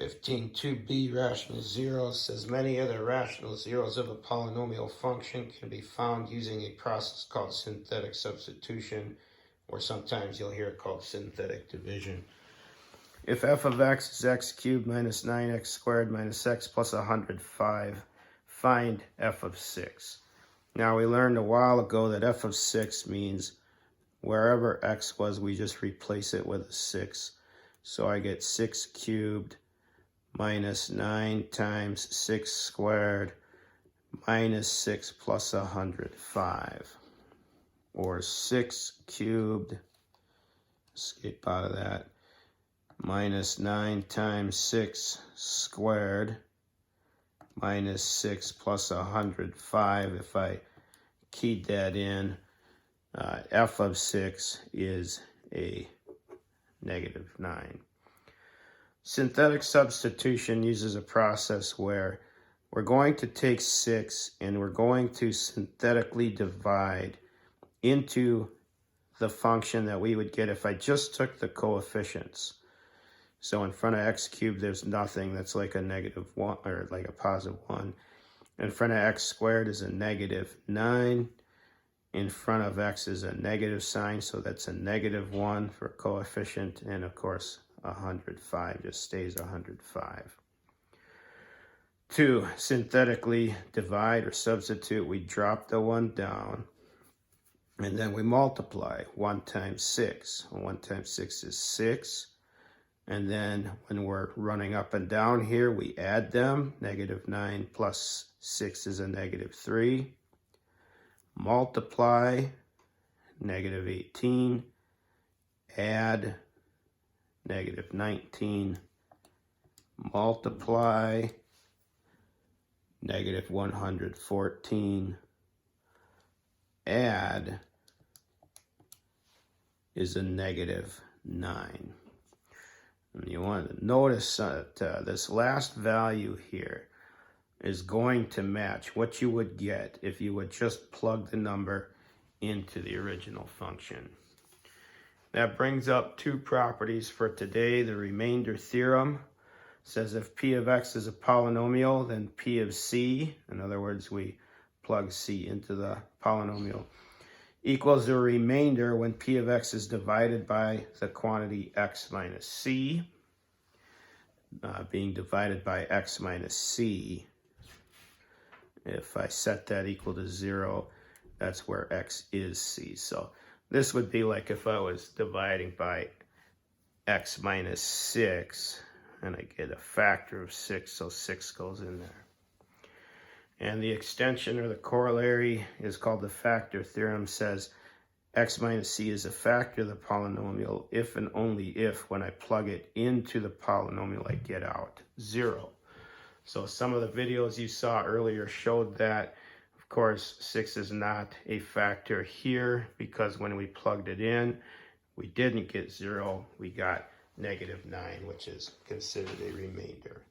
15, 2b, rational zeros says many other rational zeros of a polynomial function can be found using a process called synthetic substitution, or sometimes you'll hear it called synthetic division. If f of x is x cubed minus 9x squared minus x plus 105, find f of 6. Now we learned a while ago that f of 6 means wherever x was, we just replace it with a 6. So I get 6 cubed minus 9 times 6 squared minus 6 plus 105. Or 6 cubed, escape out of that, minus 9 times 6 squared minus 6 plus 105. If I keyed that in, f of 6 is a negative 9. Synthetic substitution uses a process where we're going to take 6 and we're going to synthetically divide into the function that we would get if I just took the coefficients. So in front of x cubed, there's nothing. That's like a negative 1 or like a positive 1. In front of x squared is a negative 9. In front of x is a negative sign, so that's a negative 1 for coefficient. And of course, 105 just stays 105. To synthetically divide or substitute, we drop the 1 down. And then we multiply 1 times 6. 1 times 6 is 6. And then when we're running up and down here, we add them. Negative 9 plus 6 is a negative 3. Multiply, negative 18. Add, negative 19. Multiply, negative 114. Add is a negative 9. And you want to notice that this last value here is going to match what you would get if you would just plug the number into the original function. That brings up two properties for today. The remainder theorem says if p of x is a polynomial, then p of c, in other words, we plug c into the polynomial, equals the remainder when p of x is divided by the quantity x minus c. Being divided by x minus c, if I set that equal to 0, that's where x is c. So this would be like if I was dividing by x minus 6, and I get a factor of 6, so 6 goes in there. And the extension or the corollary is called the factor theorem, says x minus c is a factor of the polynomial if and only if when I plug it into the polynomial I get out 0. So some of the videos you saw earlier showed that. Of course, 6 is not a factor here because when we plugged it in, we didn't get 0. We got negative 9, which is considered a remainder.